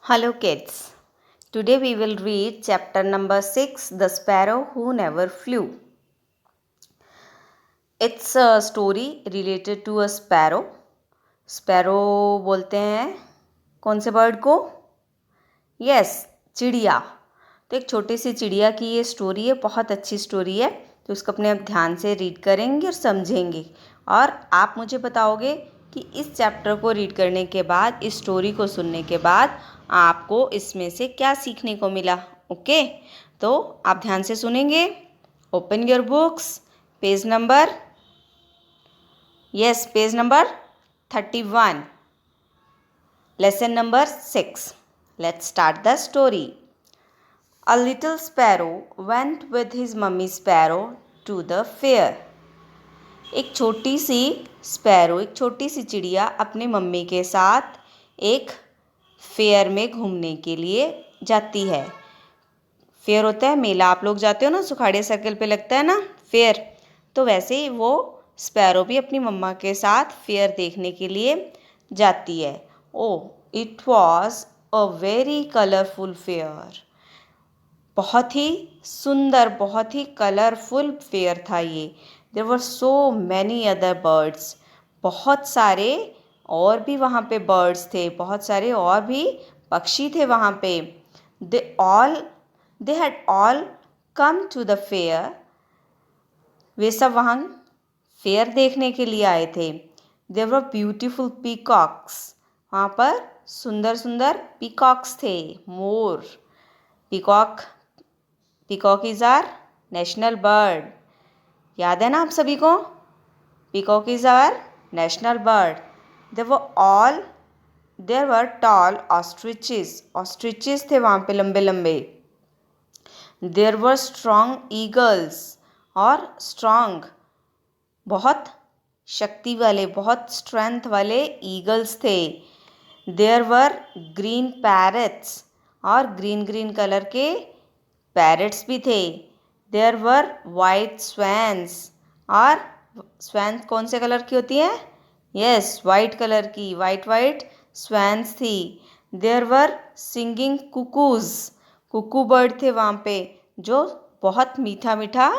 Hello kids. Today we will read chapter number 6, The Sparrow Who Never Flew. It's a story related to a sparrow. Sparrow बोलते हैं कौन से bird को? Yes, चिड़िया. तो एक छोटी सी चिड़िया की ये स्टोरी है, बहुत अच्छी स्टोरी है. तो उसको अपने आप ध्यान से रीड करेंगे और समझेंगे. और आप मुझे बताओगे कि इस चैप्टर को रीड करने के बाद, इस स्टोरी को सुनने के बाद आपको इसमें से क्या सीखने को मिला. ओके, तो आप ध्यान से सुनेंगे. Open your books. Page number, yes, page number 31. Lesson number 6. Let's start the story. A little sparrow went with his mummy sparrow to the fair. एक छोटी सी स्पैरो, एक छोटी सी चिड़िया अपनी मम्मी के साथ एक फेयर में घूमने के लिए जाती है. फेयर होता है मेला, आप लोग जाते हो ना, सुखाड़िया सर्कल पे लगता है ना फेयर. तो वैसे ही वो स्पैरो भी अपनी मम्मा के साथ फेयर देखने के लिए जाती है. Oh, it was a very colourful fair. बहुत ही सुंदर, बहुत ही कलरफुल फेयर था ये. There were so many other birds. बहुत सारे और भी वहाँ पे बर्ड्स थे, बहुत सारे और भी पक्षी थे वहाँ पे. They had all come to the fair. वे सब वहाँ फेयर देखने के लिए आए थे. There were beautiful peacocks. वहाँ पर सुंदर सुंदर पीकॉक्स थे, मोर. Peacock is our national bird. याद है ना आप सभी को? Peacock is our national bird. There were tall ostriches. Ostriches थे वहाँ पे लंबे लंबे. There were strong eagles. और स्ट्रॉन्ग, बहुत शक्ति वाले, बहुत स्ट्रेंथ वाले ईगल्स थे. There were green parrots. और ग्रीन ग्रीन कलर के पैरट्स भी थे. There were white swans. और स्वैन्स कौन से कलर की होती हैं? यस, वाइट कलर की, वाइट वाइट स्वैन्स थी. There were singing cuckoos. Cuckoo bird थे वहाँ पे जो बहुत मीठा मीठा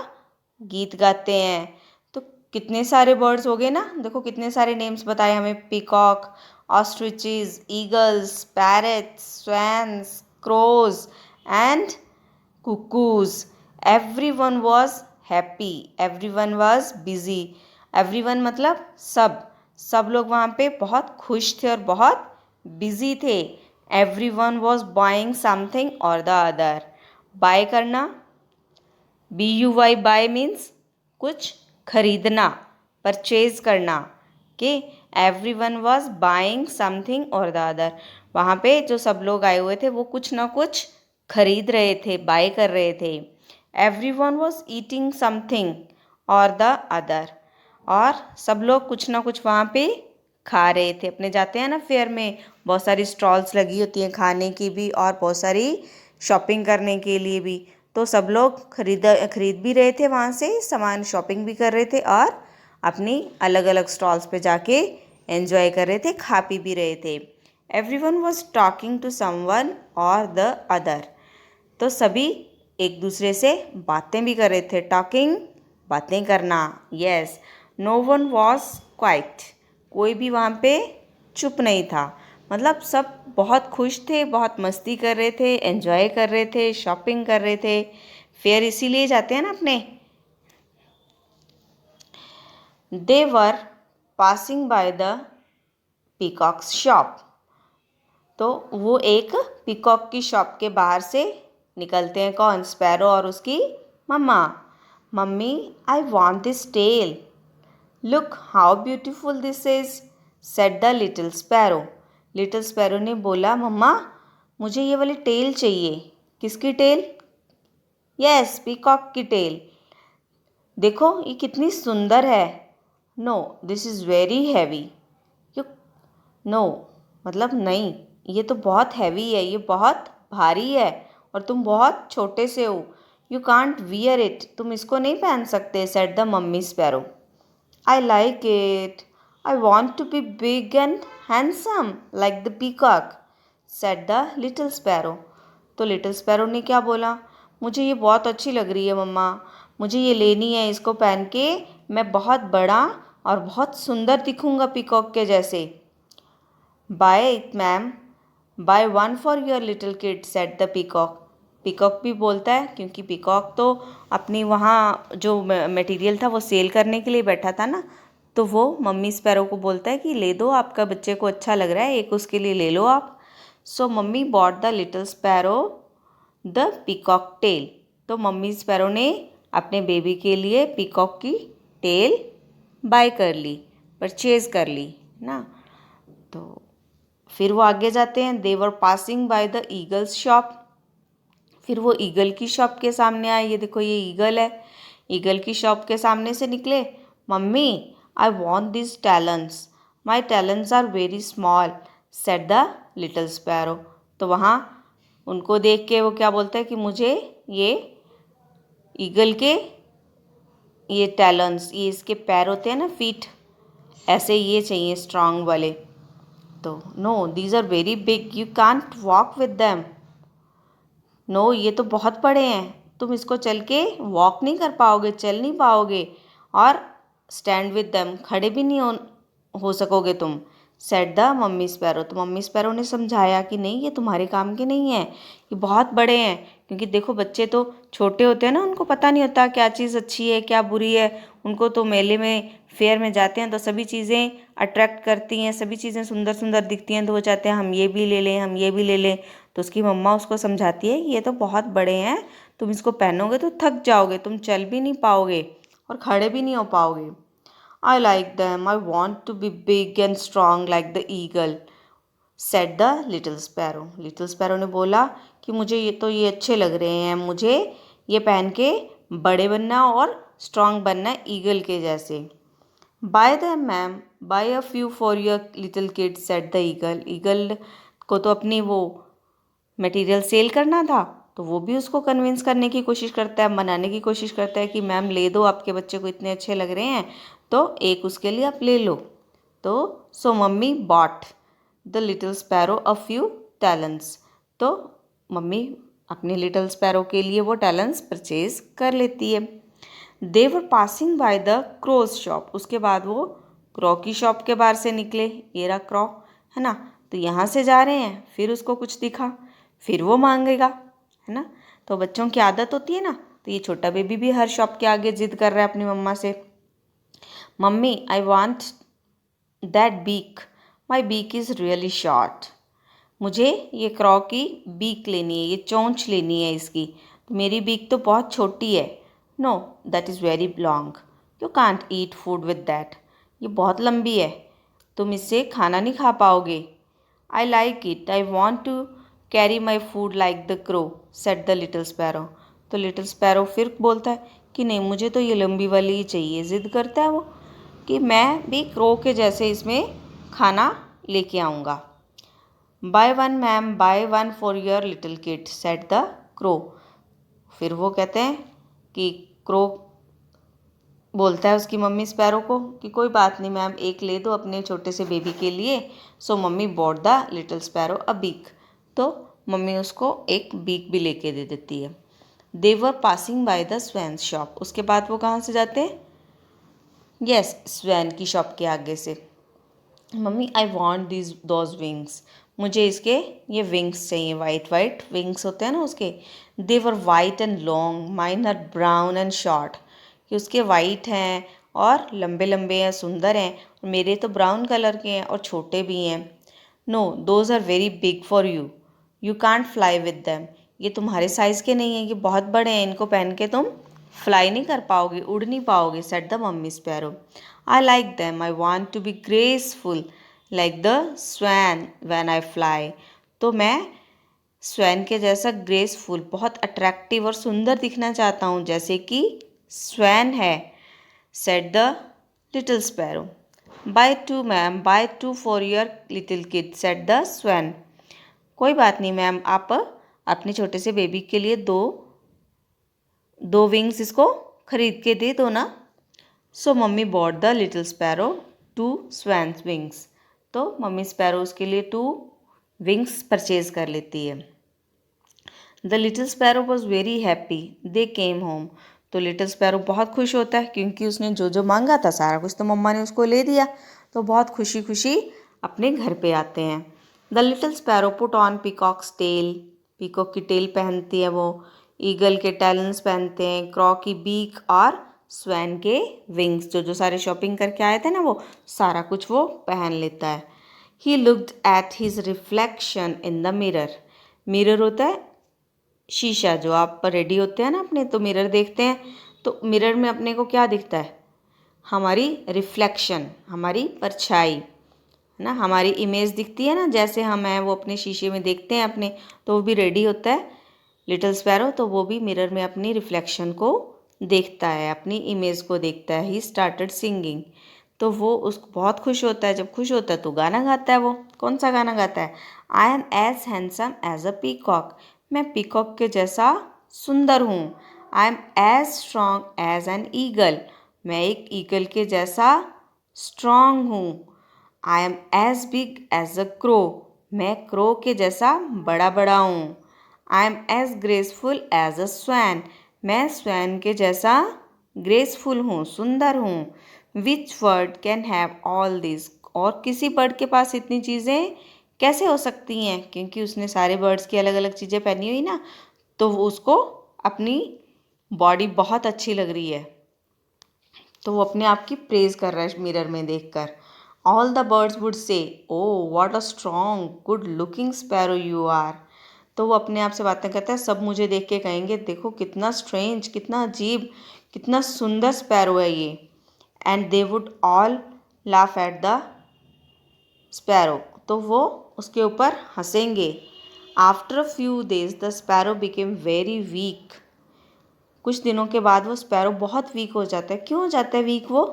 गीत गाते हैं. तो कितने सारे बर्ड्स हो गए ना, देखो कितने सारे नेम्स बताए हमें. Peacock, ostriches, eagles, parrots, swans, crows and cuckoos. Everyone was happy. Everyone was busy. Everyone मतलब सब लोग वहाँ पे बहुत खुश थे और बहुत बिजी थे. Everyone was buying something or the other. Bye करना, BUY, बाय मीन्स कुछ खरीदना, परचेज करना. कि everyone was buying something or the other. वहाँ पे जो सब लोग आए हुए थे वो कुछ ना कुछ खरीद रहे थे, बाय कर रहे थे. एवरीवन वॉज ईटिंग समथिंग और द अदर. और सब लोग कुछ ना कुछ वहाँ पे खा रहे थे. अपने जाते हैं ना फेयर में, बहुत सारी स्टॉल्स लगी होती हैं खाने की भी और बहुत सारी शॉपिंग करने के लिए भी. तो सब लोग खरीद भी रहे थे वहाँ से सामान, शॉपिंग भी कर रहे थे और अपनी अलग अलग स्टॉल्स पे जाके एंजॉय कर रहे थे, खा पी भी रहे थे. Everyone was talking to someone और द अदर. तो सभी एक दूसरे से बातें भी कर रहे थे. टॉकिंग, बातें करना. Yes, no one was quite. कोई भी वहाँ पे चुप नहीं था. मतलब सब बहुत खुश थे, बहुत मस्ती कर रहे थे, एंजॉय कर रहे थे, शॉपिंग कर रहे थे. फेयर इसीलिए जाते हैं ना अपने. They were passing by the peacock's shop. तो वो एक पीकॉक की शॉप के बाहर से निकलते हैं. कौन? स्पैरो और उसकी mama. Mummy, I want this tail. Look how beautiful this is, said the little sparrow. Little sparrow ने बोला, मम्मा मुझे ये वाली टेल चाहिए. किसकी टेल? यस, पीकॉक की टेल. देखो ये कितनी सुंदर है. No, this is very heavy. No मतलब नहीं, ये तो बहुत हैवी है, ये बहुत भारी है और तुम बहुत छोटे से हो. You can't wear it. तुम इसको नहीं पहन सकते, said the mummy sparrow. I like it. I want to be big and handsome like the peacock, said the little sparrow. तो लिटिल स्पैरो ने क्या बोला, मुझे ये बहुत अच्छी लग रही है मम्मा, मुझे ये लेनी है, इसको पहन के मैं बहुत बड़ा और बहुत सुंदर दिखूंगा पीकॉक के जैसे। Buy it ma'am, buy one for your little kid said the peacock. Peacock भी बोलता है, क्योंकि पीकॉक तो अपनी वहाँ जो मटेरियल था वो सेल करने के लिए बैठा था ना, तो वो मम्मी स्पैरो को बोलता है कि ले दो, आपका बच्चे को अच्छा लग रहा है, एक उसके लिए ले लो आप। So mummy bought the little sparrow the peacock tail. तो मम्मी स्पैरो ने अपने बेबी के लिए पीकॉक की टेल बाय कर ली, परचेज कर ली ना। तो फिर वो आगे जाते हैं। They were passing by the eagle's shop. फिर वो ईगल की शॉप के सामने आए। ये देखो, ये ईगल है। ईगल की शॉप के सामने से निकले। Mummy, I want this talents, my talents are very small said the little sparrow. तो वहाँ उनको देख के वो क्या बोलता है कि मुझे ये ईगल के ये टैलेंट्स, ये इसके पैर होते हैं ना, फीट, ऐसे ये चाहिए स्ट्रांग वाले। तो no, these are very big, you can't walk with them. No, ये तो बहुत बड़े हैं, तुम इसको चल के वॉक नहीं कर पाओगे, चल नहीं पाओगे, और स्टैंड विद दैम, खड़े भी नहीं हो सकोगे तुम, सेड द मम्मी स्पैरो। तो मम्मी स्पैरो ने समझाया कि नहीं, ये तुम्हारे काम के नहीं है, ये बहुत बड़े हैं। क्योंकि देखो, बच्चे तो छोटे होते हैं ना, उनको पता नहीं होता क्या चीज़ अच्छी है क्या बुरी है। उनको तो मेले में, फेयर में जाते हैं तो सभी चीज़ें अट्रैक्ट करती हैं, सभी चीज़ें सुंदर सुंदर दिखती हैं, तो वो चाहते हैं हम ये भी ले लें, हम ये भी ले लें। तो उसकी मम्मा उसको समझाती है, ये तो बहुत बड़े हैं, तुम इसको पहनोगे तो थक जाओगे, तुम चल भी नहीं पाओगे और खड़े भी नहीं हो पाओगे। I like them, I want to be big and strong like the eagle said the little sparrow. Little sparrow ने बोला कि मुझे ये अच्छे लग रहे हैं, मुझे ये पहन के बड़े बनना और स्ट्रांग बनना है ईगल के जैसे। Buy them ma'am, buy a few for your little kid said the eagle. Eagle को तो अपनी वो मटेरियल सेल करना था, तो वो भी उसको कन्विंस करने की कोशिश करता है, मनाने की कोशिश करता है कि मैम ले दो, आपके बच्चे को इतने अच्छे लग रहे हैं, तो एक उसके लिए आप ले लो। तो so mummy bought the little sparrow a few talents. तो मम्मी अपने लिटिल स्पैरो के लिए वो टैलेंट्स परचेज कर लेती है। They were passing by the crow's shop. उसके बाद वो क्रो की शॉप के बाहर से निकले। ये रहा क्रो, है ना। तो यहाँ से जा रहे हैं, फिर उसको कुछ दिखा, फिर वो मांगेगा, है ना। तो बच्चों की आदत होती है ना। तो ये छोटा बेबी भी हर शॉप के आगे जिद कर रहा है अपनी मम्मा से। Mummy, I want that beak, my beak is really short. मुझे ये क्रॉ की बीक लेनी है, ये चोंच लेनी है इसकी, तो मेरी बीक तो बहुत छोटी है। No, that is very long, you can't eat food with that. ये बहुत लंबी है, तुम इससे खाना नहीं खा पाओगे। I like it, I want to carry my food like the crow said the little sparrow. तो लिटिल स्पैरो फिर बोलता है कि नहीं, मुझे तो ये लंबी वाली ही चाहिए। ज़िद करता है वो कि मैं भी क्रो के जैसे इसमें खाना लेके आऊँगा। By one ma'am, buy one for your little kid set the crow. फिर वो कहते हैं कि क्रो बोलता है उसकी मम्मी स्पैरो को कि कोई बात नहीं मैम, एक ले दो अपने छोटे से बेबी के लिए। So mummy bought the little sparrow a beak. तो मम्मी उसको एक बीक भी लेके दे देती है। They were passing by the swan shop. उसके बाद वो कहाँ से जाते हैं? यस, स्वैन की शॉप के आगे से। Mummy, I want this those wings. मुझे इसके ये विंग्स चाहिए, वाइट वाइट विंग्स होते हैं ना उसके। They were white and long, mine are brown and short. कि उसके वाइट हैं और लंबे लंबे हैं, सुंदर हैं, और मेरे तो ब्राउन कलर के हैं और छोटे भी हैं। No, those are very big for you, you can't fly with them. ये तुम्हारे साइज़ के नहीं हैं, ये बहुत बड़े हैं, इनको पहन के तुम फ्लाई नहीं कर पाओगे, उड़ नहीं पाओगे said the mummy sparrow. I like them, I want to be graceful like the swan when I fly. तो मैं स्वैन के जैसा ग्रेसफुल, बहुत अट्रैक्टिव और सुंदर दिखना चाहता हूँ, जैसे कि स्वैन है said the little sparrow. By two ma'am, by two for your little kid said the swan. कोई बात नहीं मैम, आप अपने छोटे से बेबी के लिए दो विंग्स इसको खरीद के दे दो ना। So mummy bought the little sparrow two swan's wings. तो मम्मी स्पैरो उसके लिए 2 विंग्स परचेज कर लेती है। The little sparrow was very happy they came home. तो लिटिल स्पैरो बहुत खुश होता है क्योंकि उसने जो जो मांगा था सारा कुछ तो मम्मा ने उसको ले दिया, तो बहुत खुशी खुशी अपने घर पे आते हैं। The little sparrow put on peacock's tail. Peacock की टेल पहनती है वो, ईगल के टैलेंस पहनते हैं, क्रॉ की बीक और स्वैन के विंग्स। जो जो सारे शॉपिंग करके आए थे ना वो सारा कुछ वो पहन लेता है। He looked at his reflection in the mirror. Mirror होता है शीशा, जो आप रेडी होते हैं ना अपने तो मिरर देखते हैं, तो मिरर में अपने को क्या दिखता है? हमारी रिफ्लेक्शन, हमारी परछाई है ना, हमारी इमेज दिखती है ना, जैसे हम हैं वो अपने शीशे में देखते हैं अपने, तो वो भी रेडी होता है लिटिल स्पैरो, तो वो भी मिरर में अपनी रिफ्लेक्शन को देखता है, अपनी इमेज को देखता है। He started singing. तो वो उसको बहुत खुश होता है, जब खुश होता है तो गाना गाता है। वो कौन सा गाना गाता है? I am as handsome as a peacock. मैं पीकॉक के जैसा सुंदर हूँ। I am as strong as an eagle. मैं एक ईगल के जैसा स्ट्रॉन्ग हूँ। I am as big as a crow. मैं क्रो के जैसा बड़ा बड़ा हूँ। I am as graceful as a swan. मैं स्वैन के जैसा ग्रेसफुल हूँ, सुंदर हूँ। Which bird can have all this. और किसी बर्ड के पास इतनी चीज़ें कैसे हो सकती हैं? क्योंकि उसने सारे बर्ड्स की अलग अलग चीज़ें पहनी हुई ना, तो वो उसको अपनी बॉडी बहुत अच्छी लग रही है, तो वो अपने आप की प्रेज कर रहा है मिरर में देखकर। All the birds would say, oh what a strong good looking sparrow you are. तो वो अपने आप से बातें करता है, सब मुझे देख के कहेंगे देखो कितना स्ट्रेंज, कितना अजीब, कितना सुंदर स्पैरो है ये। And they would all laugh at the sparrow. तो वो उसके ऊपर हंसेंगे। After a few days the sparrow became very weak. कुछ दिनों के बाद वो स्पैरो बहुत वीक हो जाता है। क्यों हो जाता है वीक वो?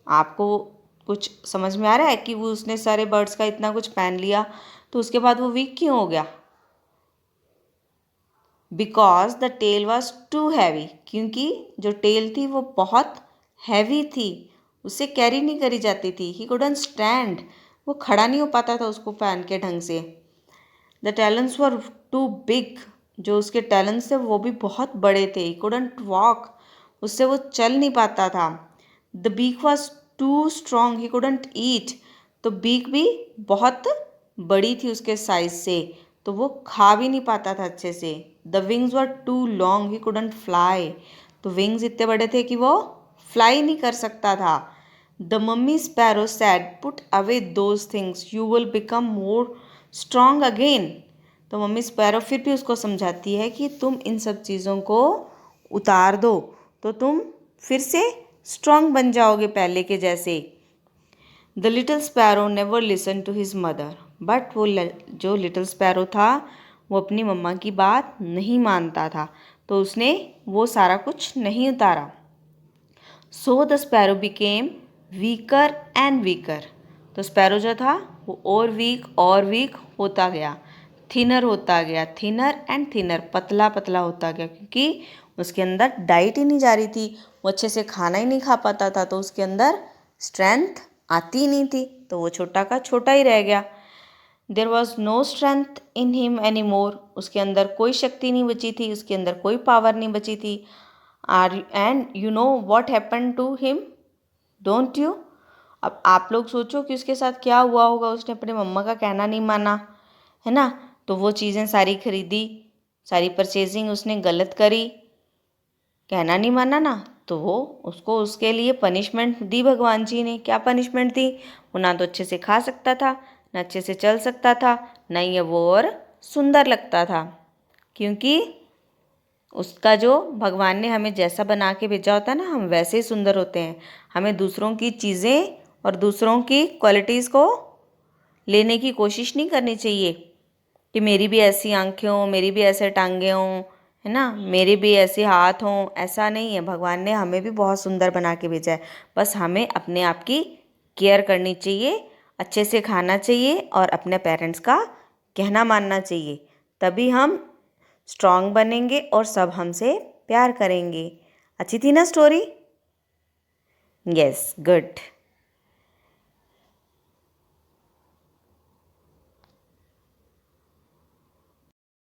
आपको कुछ समझ में आ रहा है कि वो उसने सारे बर्ड्स का इतना कुछ पहन लिया तो उसके बाद वो वीक क्यों हो गया? Because the tail was too heavy. क्योंकि जो टेल थी वो बहुत हैवी थी, उससे कैरी नहीं करी जाती थी। He couldn't stand. वो खड़ा नहीं हो पाता था उसको पहन के ढंग से। The talents were too big. जो उसके टैलेंट्स थे वो भी बहुत बड़े थे। He couldn't walk. उससे वो चल नहीं पाता था। The beak was too strong. He couldn't eat. तो बीक भी बहुत बड़ी थी उसके साइज से, तो वो खा भी नहीं पाता था अच्छे से। The wings were too long. He couldn't fly. तो विंग्स इतने बड़े थे कि वो फ्लाई नहीं कर सकता था। The mummy sparrow sad put away those things you will become more strong again. तो मम्मी स्पैरो फिर भी उसको समझाती है कि तुम इन सब चीज़ों को उतार दो तो तुम फिर से स्ट्रॉन्ग बन जाओगे पहले के जैसे। The little sparrow never listen to his mother. But वो जो लिटिल स्पैरो था वो अपनी मम्मा की बात नहीं मानता था, तो उसने वो सारा कुछ नहीं उतारा। So the sparrow became weaker and weaker. तो स्पैरो जो था वो और वीक होता गया, थिनर होता गया, थिनर एंड थिनर, पतला पतला होता गया, क्योंकि उसके अंदर डाइट ही नहीं जा रही थी, वो अच्छे से खाना ही नहीं खा पाता था, तो उसके अंदर स्ट्रेंथ आती ही नहीं थी, तो वो छोटा का छोटा ही रह गया। There was no strength in him any more. उसके अंदर कोई शक्ति नहीं बची थी, उसके अंदर कोई पावर नहीं बची थी। And you know what happen to him, don't you? अब आप लोग सोचो कि उसके साथ क्या हुआ होगा। उसने अपने मम्मा का कहना नहीं माना, है ना, तो वो चीज़ें सारी खरीदी, सारी परचेजिंग उसने गलत करी, कहना नहीं माना ना, तो वो उसको उसके लिए पनिशमेंट दी भगवान जी ने। क्या पनिशमेंट दी? वो ना तो अच्छे से खा सकता था, ना अच्छे से चल सकता था, ना ही वो और सुंदर लगता था, क्योंकि उसका जो भगवान ने हमें जैसा बना के भेजा होता है ना, हम वैसे ही सुंदर होते हैं। हमें दूसरों की चीज़ें और दूसरों की क्वालिटीज़ को लेने की कोशिश नहीं करनी चाहिए कि मेरी भी ऐसी आंखें हों, मेरी भी ऐसे टांगे हों, है ना, मेरे भी ऐसे हाथ हों। ऐसा नहीं है, भगवान ने हमें भी बहुत सुंदर बना के भेजा है। बस हमें अपने आप की केयर करनी चाहिए, अच्छे से खाना चाहिए और अपने पेरेंट्स का कहना मानना चाहिए, तभी हम स्ट्रांग बनेंगे और सब हमसे प्यार करेंगे। अच्छी थी ना स्टोरी? Yes, good.